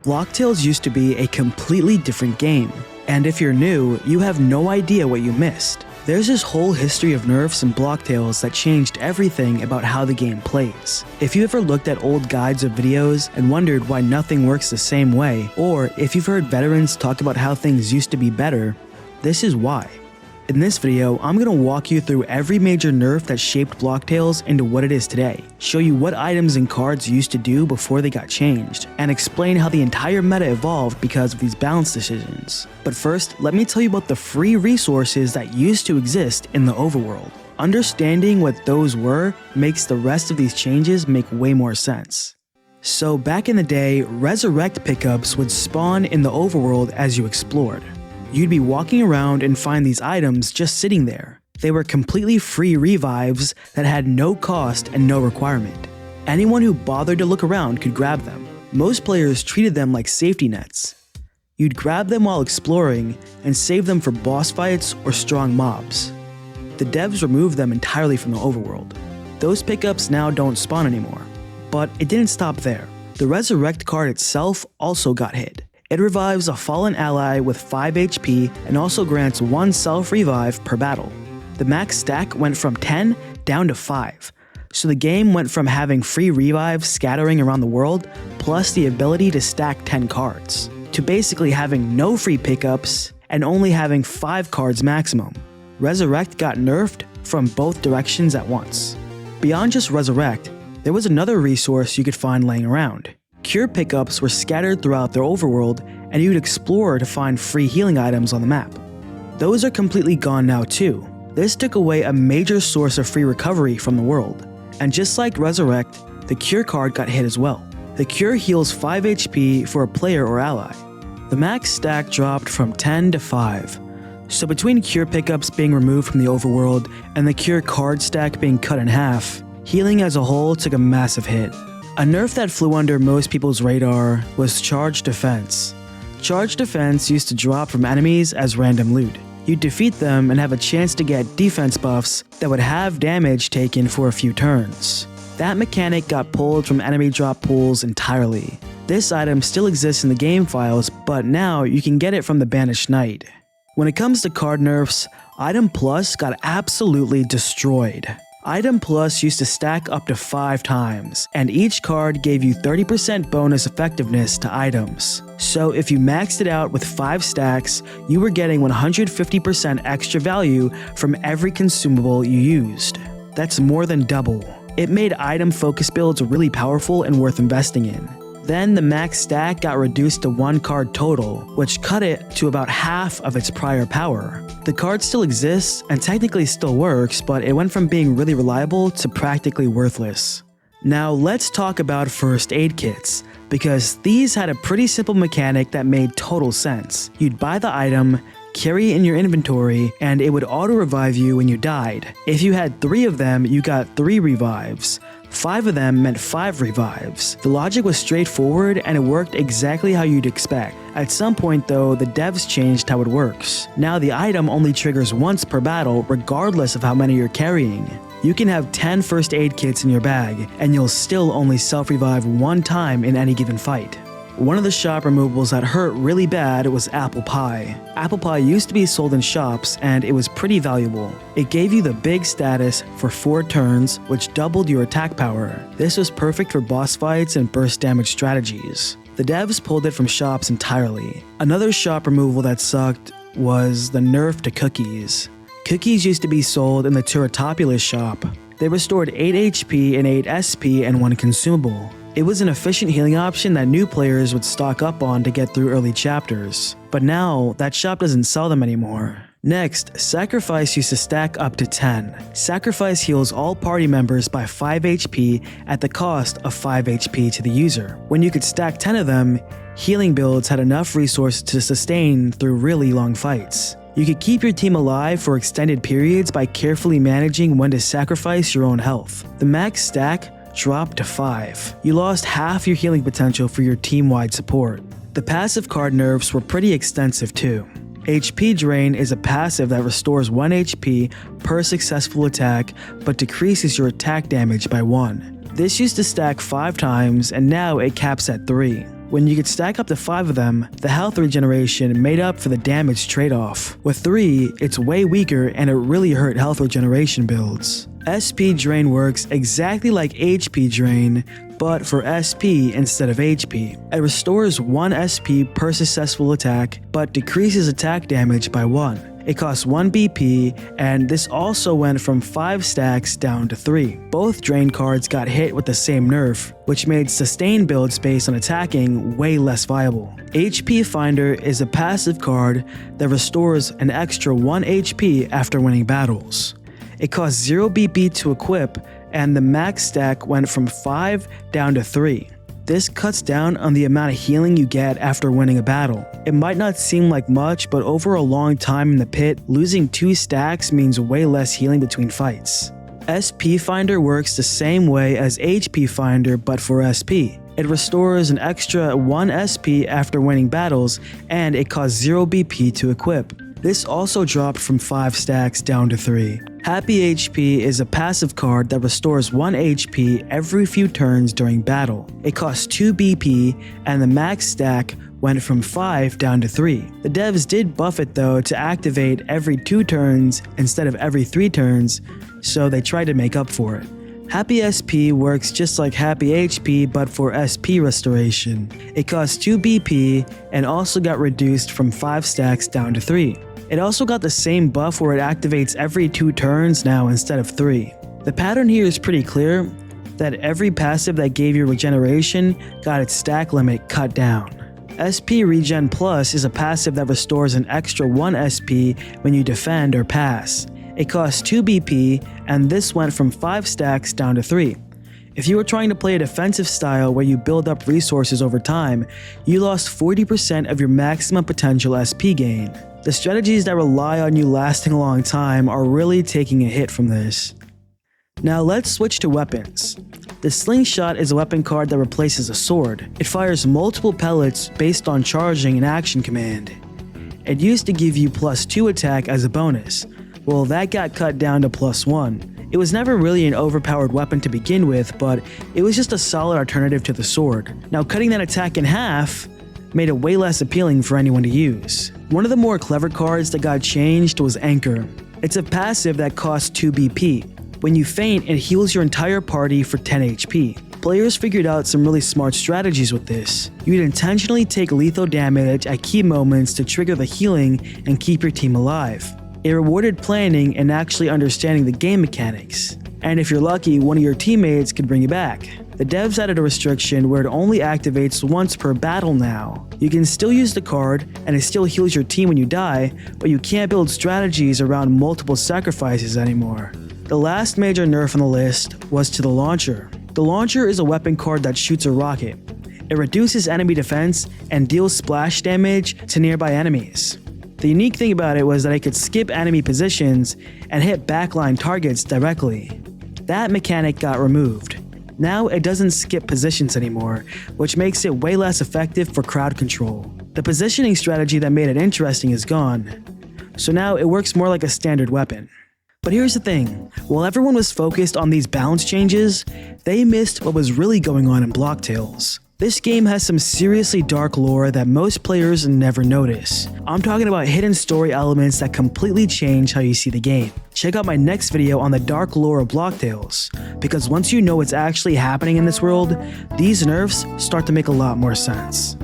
Blocktails used to be a completely different game, and if you're new, you have no idea what you missed. There's this whole history of nerfs and blocktails that changed everything about how the game plays. If you ever looked at old guides or videos and wondered why nothing works the same way, or if you've heard veterans talk about how things used to be better, this is why. In this video, I'm going to walk you through every major nerf that shaped blocktails into what it is today, show you what items and cards used to do before they got changed, and explain how the entire meta evolved because of these balance decisions. But first, let me tell you about the free resources that used to exist in the overworld. Understanding what those were makes the rest of these changes make way more sense. So back in the day, Resurrect pickups would spawn in the overworld as you explored. You'd be walking around and find these items just sitting there. They were completely free revives that had no cost and no requirement. Anyone who bothered to look around could grab them. Most players treated them like safety nets. You'd grab them while exploring and save them for boss fights or strong mobs. The devs removed them entirely from the overworld. Those pickups now don't spawn anymore. But it didn't stop there. The Resurrect card itself also got hit. It revives a fallen ally with 5 HP and also grants 1 self-revive per battle. The max stack went from 10 down to 5, so the game went from having free revives scattering around the world, plus the ability to stack 10 cards, to basically having no free pickups and only having 5 cards maximum. Resurrect got nerfed from both directions at once. Beyond just Resurrect, there was another resource you could find laying around. Cure pickups were scattered throughout their overworld, and you'd explore to find free healing items on the map. Those are completely gone now too. This took away a major source of free recovery from the world. And just like Resurrect, the Cure card got hit as well. The Cure heals 5 HP for a player or ally. The max stack dropped from 10 to 5. So between Cure pickups being removed from the overworld and the Cure card stack being cut in half, healing as a whole took a massive hit. A nerf that flew under most people's radar was Charge Defense. Charge Defense used to drop from enemies as random loot. You'd defeat them and have a chance to get defense buffs that would have damage taken for a few turns. That mechanic got pulled from enemy drop pools entirely. This item still exists in the game files, but now you can get it from the Banished Knight. When it comes to card nerfs, Item Plus got absolutely destroyed. Item Plus used to stack up to 5 times, and each card gave you 30% bonus effectiveness to items. So if you maxed it out with 5 stacks, you were getting 150% extra value from every consumable you used. That's more than double. It made item focus builds really powerful and worth investing in. Then the max stack got reduced to 1 card total, which cut it to about half of its prior power. The card still exists and technically still works, but it went from being really reliable to practically worthless. Now let's talk about first aid kits, because these had a pretty simple mechanic that made total sense. You'd buy the item, carry it in your inventory, and it would auto-revive you when you died. If you had 3 of them, you got 3 revives. 5 of them meant 5 revives. The logic was straightforward and it worked exactly how you'd expect. At some point though, the devs changed how it works. Now the item only triggers once per battle regardless of how many you're carrying. You can have 10 first aid kits in your bag, and you'll still only self-revive 1 time in any given fight. One of the shop removables that hurt really bad was apple pie. Apple pie used to be sold in shops and it was pretty valuable. It gave you the big status for 4 turns, which doubled your attack power. This was perfect for boss fights and burst damage strategies. The devs pulled it from shops entirely. Another shop removal that sucked was the nerf to cookies. Cookies used to be sold in the Turritopulus shop. They restored 8 HP and 8 SP and 1 consumable. It was an efficient healing option that new players would stock up on to get through early chapters. But now, that shop doesn't sell them anymore. Next, Sacrifice used to stack up to 10. Sacrifice heals all party members by 5 HP at the cost of 5 HP to the user. When you could stack 10 of them, healing builds had enough resources to sustain through really long fights. You could keep your team alive for extended periods by carefully managing when to sacrifice your own health. The max stack dropped to 5. You lost half your healing potential for your team-wide support. The passive card nerfs were pretty extensive too. HP Drain is a passive that restores 1 HP per successful attack but decreases your attack damage by 1. This used to stack 5 times and now it caps at 3. When you could stack up to 5 of them, the health regeneration made up for the damage trade-off. With 3, it's way weaker and it really hurt health regeneration builds. SP Drain works exactly like HP Drain, but for SP instead of HP. It restores 1 SP per successful attack, but decreases attack damage by 1. It costs 1 BP, and this also went from 5 stacks down to 3. Both Drain cards got hit with the same nerf, which made sustained builds based on attacking way less viable. HP Finder is a passive card that restores an extra 1 HP after winning battles. It costs 0 BP to equip, and the max stack went from 5 down to 3. This cuts down on the amount of healing you get after winning a battle. It might not seem like much, but over a long time in the pit, losing 2 stacks means way less healing between fights. SP Finder works the same way as HP Finder, but for SP. It restores an extra 1 SP after winning battles, and it costs 0 BP to equip. This also dropped from 5 stacks down to 3. Happy HP is a passive card that restores 1 HP every few turns during battle. It costs 2 BP, and the max stack went from 5 down to 3. The devs did buff it though to activate every 2 turns instead of every 3 turns, so they tried to make up for it. Happy SP works just like Happy HP but for SP restoration. It costs 2 BP and also got reduced from 5 stacks down to 3. It also got the same buff where it activates every 2 turns now instead of 3. The pattern here is pretty clear, that every passive that gave you regeneration got its stack limit cut down. SP Regen Plus is a passive that restores an extra 1 SP when you defend or pass. It costs 2 BP, and this went from 5 stacks down to 3. If you were trying to play a defensive style where you build up resources over time, you lost 40% of your maximum potential SP gain. The strategies that rely on you lasting a long time are really taking a hit from this. Now let's switch to weapons. The Slingshot is a weapon card that replaces a sword. It fires multiple pellets based on charging an action command. It used to give you +2 attack as a bonus. Well, that got cut down to +1. It was never really an overpowered weapon to begin with, but it was just a solid alternative to the sword. Now cutting that attack in half made it way less appealing for anyone to use. One of the more clever cards that got changed was Anchor. It's a passive that costs 2 BP. When you faint, it heals your entire party for 10 HP. Players figured out some really smart strategies with this. You'd intentionally take lethal damage at key moments to trigger the healing and keep your team alive. It rewarded planning and actually understanding the game mechanics. And if you're lucky, one of your teammates could bring you back. The devs added a restriction where it only activates once per battle now. You can still use the card, and it still heals your team when you die, but you can't build strategies around multiple sacrifices anymore. The last major nerf on the list was to the Launcher. The Launcher is a weapon card that shoots a rocket. It reduces enemy defense and deals splash damage to nearby enemies. The unique thing about it was that it could skip enemy positions and hit backline targets directly. That mechanic got removed. Now it doesn't skip positions anymore, which makes it way less effective for crowd control. The positioning strategy that made it interesting is gone, so now it works more like a standard weapon. But here's the thing, while everyone was focused on these balance changes, they missed what was really going on in Block Tales. This game has some seriously dark lore that most players never notice. I'm talking about hidden story elements that completely change how you see the game. Check out my next video on the dark lore of Block Tales, because once you know what's actually happening in this world, these nerfs start to make a lot more sense.